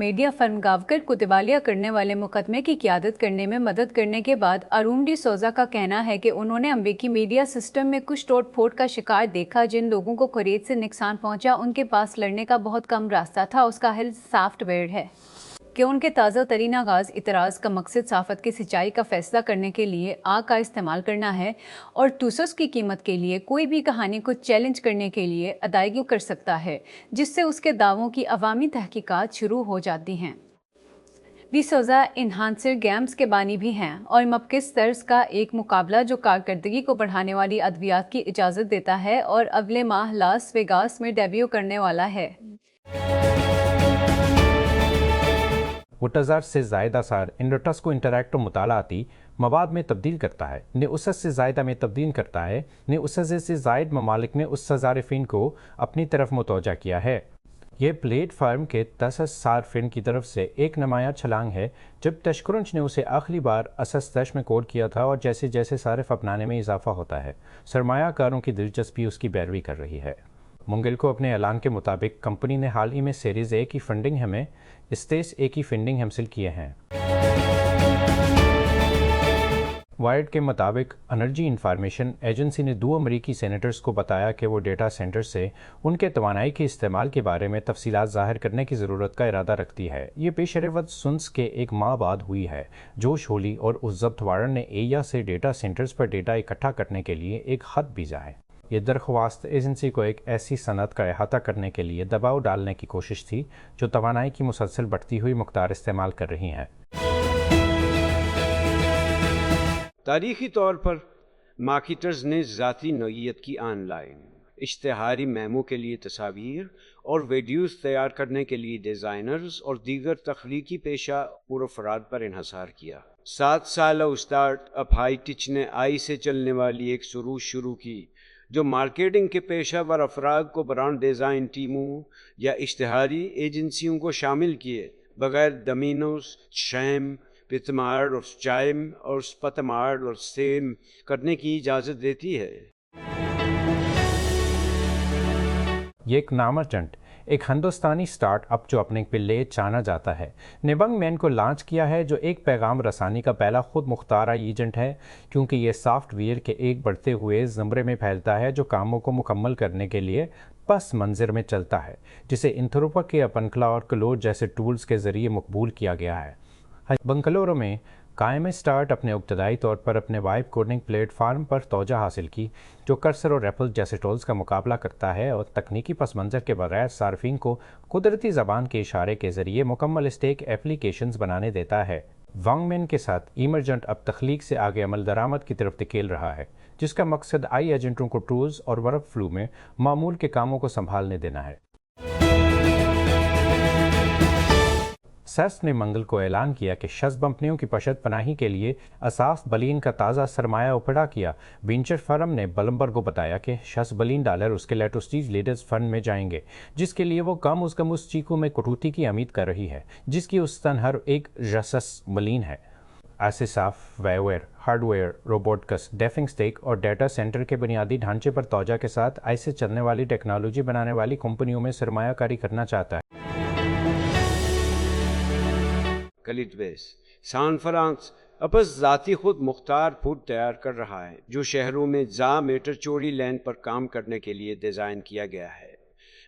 Media فرم گاوکر کو دیوالیہ کرنے والے مقدمے کی قیادت کرنے میں مدد کرنے کے بعد ارون ڈی سوزا کا کہنا ہے کہ انہوں نے امریکی میڈیا سسٹم میں کچھ توڑ پھوڑ کا شکار دیکھا۔ جن لوگوں کو خرید سے نقصان پہنچا ان کے پاس لڑنے کا بہت کم راستہ تھا، اس کا حل سافٹ ویئر ہے کہ ان کے تازہ ترین آغاز اعتراض کا مقصد صحافت کی سچائی کا فیصلہ کرنے کے لیے آگ کا استعمال کرنا ہے، اور توسس کی قیمت کے لیے کوئی بھی کہانی کو چیلنج کرنے کے لیے ادائیگی کر سکتا ہے، جس سے اس کے دعووں کی عوامی تحقیقات شروع ہو جاتی ہیں۔ ڈی سوزا انہانسر گیمز کے بانی بھی ہیں اور مپکس طرز کا ایک مقابلہ جو کارکردگی کو بڑھانے والی ادویات کی اجازت دیتا ہے اور اگلے ماہ لاس ویگاس میں ڈیبیو کرنے والا ہے۔ وہ 1000 سے زائد آثار انڈرٹس کو انٹریکٹو مطالعاتی مواد میں تبدیل کرتا ہے، نے 60 سے زائدہ میں تبدیل کرتا ہے، نے 60 سے زائد ممالک میں اس صارفین کو اپنی طرف متوجہ کیا ہے۔ یہ پلیٹ فارم کے 10 صارفین کی طرف سے ایک نمایاں چھلانگ ہے جب تشکرنچ نے اسے آخری بار اسس میں کوڈ کیا تھا، اور جیسے جیسے صارف اپنانے میں اضافہ ہوتا ہے، سرمایہ کاروں کی دلچسپی اس کی پیروی کر رہی ہے۔ منگل کو اپنے اعلان کے مطابق کمپنی نے حال ہی میں سیریز اے کی فنڈنگ میں اسٹیس اے کی فنڈنگ حاصل کیے ہیں۔ وائرڈ کے مطابق انرجی انفارمیشن ایجنسی نے 2 امریکی سینیٹرز کو بتایا کہ وہ ڈیٹا سینٹر سے ان کے توانائی کے استعمال کے بارے میں تفصیلات ظاہر کرنے کی ضرورت کا ارادہ رکھتی ہے۔ یہ پیش رفت سنس کے ایک ماہ بعد ہوئی ہے۔ جوش ہولی اور اس ضبط وارن نے اییا سے ڈیٹا سینٹرز پر ڈیٹا اکٹھا کرنے کے لیے ایک خط بھیجا ہے۔ یہ درخواست ایجنسی کو ایک ایسی صنعت کا احاطہ کرنے کے لیے دباؤ ڈالنے کی کوشش تھی جو توانائی کی مسلسل بڑھتی ہوئی مقدار استعمال کر رہی ہے۔ تاریخی طور پر مارکیٹرز نے ذاتی نوعیت کی آن لائن اشتہاری میمو کے لیے تصاویر اور ویڈیوز تیار کرنے کے لیے ڈیزائنرز اور دیگر تخلیقی پیشہ افراد پر انحصار کیا۔ 7 سالہ اسٹارٹ اپ ہائی ٹچ نے آئی سے چلنے والی ایک سروش شروع کی جو مارکیٹنگ کے پیشہ ور افراد کو برانڈ ڈیزائن ٹیموں یا اشتہاری ایجنسیوں کو شامل کیے بغیر ڈومینوز، شیم، پتمارڈ اور چائم اور پتمارڈ اور سیم کرنے کی اجازت دیتی ہے۔ یہ ایک نامرچنٹ ایک ہندوستانی سٹارٹ اپ جو اپنے پلے جانا جاتا ہے نے بنگ مین کو لانچ کیا ہے، جو ایک پیغام رسانی کا پہلا خود مختارہ ایجنٹ ہے، کیونکہ یہ سافٹ ویئر کے ایک بڑھتے ہوئے زمرے میں پھیلتا ہے جو کاموں کو مکمل کرنے کے لیے پس منظر میں چلتا ہے، جسے انتھروپا کے اپنکلا اور کلوڈ جیسے ٹولز کے ذریعے مقبول کیا گیا ہے۔ بنگلورو میں قائم اسٹارٹ اپ نے ابتدائی طور پر اپنے وائب کوڈنگ پلیٹ فارم پر توجہ حاصل کی جو کرسر اور ایپل جیسے ٹولز کا مقابلہ کرتا ہے اور تکنیکی پس منظر کے بغیر صارفین کو قدرتی زبان کے اشارے کے ذریعے مکمل اسٹیک ایپلیکیشنز بنانے دیتا ہے۔ وانگ مین کے ساتھ ایمرجنٹ اب تخلیق سے آگے عمل درآمد کی طرف دھکیل رہا ہے، جس کا مقصد آئی ایجنٹوں کو ٹولز اور ورک فلو میں معمول کے کاموں کو سنبھالنے دینا ہے۔ سیس نے منگل کو اعلان کیا کہ شش کمپنیوں کی پشت پناہی کے لیے اساس بلین کا تازہ سرمایہ اپڑا کیا۔ وینچر فرم نے بلمبرگ کو بتایا کہ $6 بلین اس کے لیٹو اسٹیج لیڈرز فنڈ میں جائیں گے، جس کے لیے وہ کم از کم اس چیکو میں کٹوتی کی امید کر رہی ہے جس کی اوسطاً ہر ایک $6 بلین ہے۔ ایسے software, hardware, robotics, ڈیفنگ اسٹیک اور ڈیٹا سینٹر کے بنیادی ڈھانچے پر توجہ کے ساتھ ایسے چلنے والی ٹیکنالوجی بنانے والی کمپنیوں میں سرمایہ کاری کرنا چاہتا ہے۔ کلٹ بیس سان فرانس اپس ذاتی خود مختار فوڈ تیار کر رہا ہے جو شہروں میں زا میٹر چوڑی لین پر کام کرنے کے لیے ڈیزائن کیا گیا ہے۔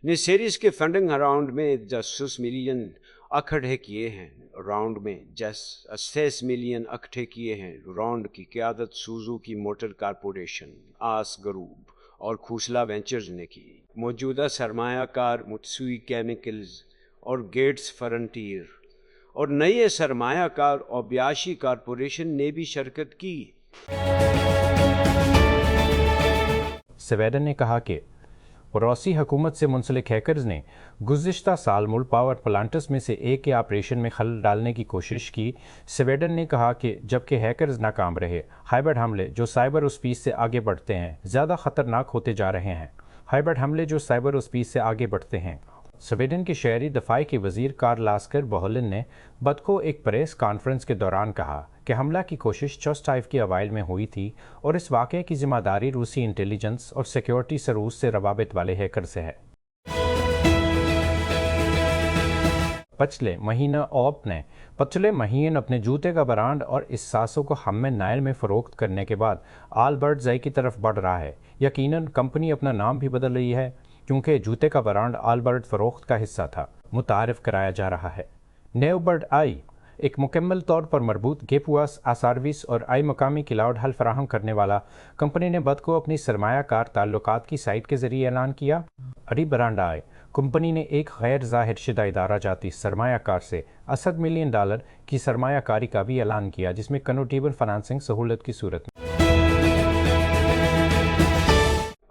نے سیریز کے فنڈنگ راؤنڈ میں 10 ملین اکٹھے کیے ہیں۔ راؤنڈ میں 6 ملین اکٹھے کیے ہیں۔ راؤنڈ کی قیادت سوزوکی موٹر کارپوریشن، آس گروپ اور کھوسلا وینچرز نے کی۔ موجودہ سرمایہ کار متسوئی کیمیکلز اور گیٹس فرنٹیر اور نئے سرمایہ کار اوبیاشی کارپوریشن نے بھی شرکت کی۔ سویڈن نے کہا کہ روسی حکومت سے منسلک ہیکرز نے گزشتہ سال ملک پاور پلانٹس میں سے ایک کے آپریشن میں خلل ڈالنے کی کوشش کی۔ سویڈن نے کہا کہ جبکہ ہیکرز ناکام رہے، ہائبرڈ حملے جو سائبر اسپیس سے آگے بڑھتے ہیں زیادہ خطرناک ہوتے جا رہے ہیں۔ ہائبرڈ حملے جو سائبر اسپیس سے آگے بڑھتے ہیں۔ سویڈن کے شہری دفاع کے وزیر کارل لاسکر بوہلن نے بدھ کو ایک پریس کانفرنس کے دوران کہا کہ حملہ کی کوشش چوسٹائف کے اوائل میں ہوئی تھی اور اس واقعے کی ذمہ داری روسی انٹیلیجنس اور سیکیورٹی سروس سے روابط والے ہیکر سے ہے۔ پچھلے مہین اپنے جوتے کا برانڈ اور اس ساسوں کو ہم نائل میں فروخت کرنے کے بعد آلبرٹ زئی کی طرف بڑھ رہا ہے۔ یقیناً کمپنی اپنا نام بھی بدل رہی ہے کیونکہ جوتے کا برانڈ آلبرٹ فروخت کا حصہ تھا، متعارف کرایا جا رہا ہے۔ نیو برڈ آئی ایک مکمل طور پر مربوط گیپواس سروس اور آئی مقامی کلاؤڈ حل فراہم کرنے والا کمپنی نے بدھ کو اپنی سرمایہ کار تعلقات کی سائٹ کے ذریعے اعلان کیا۔ ری برانڈ آئی کمپنی نے ایک غیر ظاہر شدہ ادارہ جاتی سرمایہ کار سے $80 ملین کی سرمایہ کاری کا بھی اعلان کیا، جس میں کنورٹیبل فنانسنگ سہولت کی صورت میں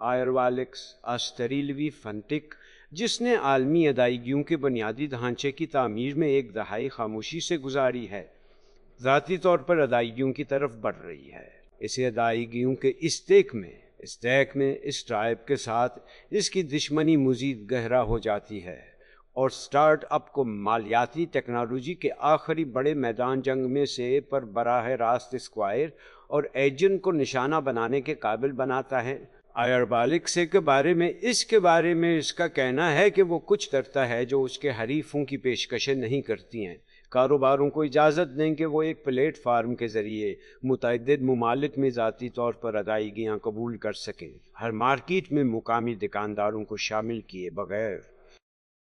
آئروالیکس آسٹریلوی فنٹیک، جس نے عالمی ادائیگیوں کے بنیادی ڈھانچے کی تعمیر میں ایک دہائی خاموشی سے گزاری ہے، ذاتی طور پر ادائیگیوں کی طرف بڑھ رہی ہے۔ اسے ادائیگیوں کے اسٹیک میں اس ٹرائب کے ساتھ اس کی دشمنی مزید گہرا ہو جاتی ہے اور سٹارٹ اپ کو مالیاتی ٹیکنالوجی کے آخری بڑے میدان جنگ میں سے پر براہ راست اسکوائر اور ایجنٹ کو نشانہ بنانے کے قابل بناتا ہے۔ آئروالیکس کے بارے میں اس کا کہنا ہے کہ وہ کچھ کرتا ہے جو اس کے حریفوں کی پیشکشیں نہیں کرتی ہیں، کاروباروں کو اجازت دیں کہ وہ ایک پلیٹ فارم کے ذریعے متعدد ممالک میں ذاتی طور پر ادائیگیاں قبول کر سکیں، ہر مارکیٹ میں مقامی دکانداروں کو شامل کیے بغیر۔